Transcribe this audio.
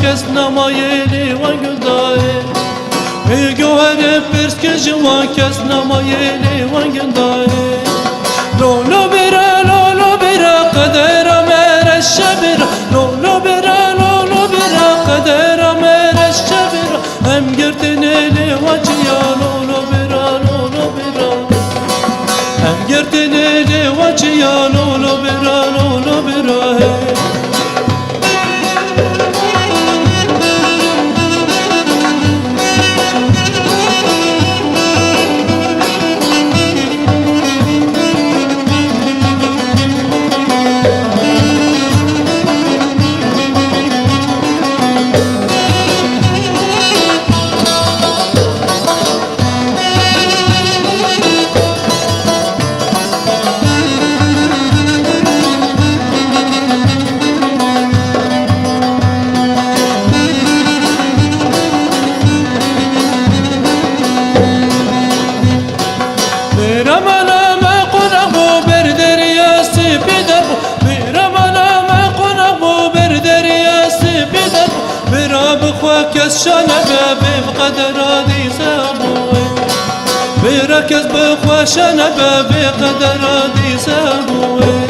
کس نمایلی و گندای گوهر پرس که جوان کس نمایلی و گندای لولو برا قدر مر الشبر لولو برا قدر مر الشبر هم گرتنی لوجیا لولو برا هم گرتنی لوجیا لولو برا کس شنبه بقدر دی سبوی برکز بخوا شنبه بقدر دی سبوی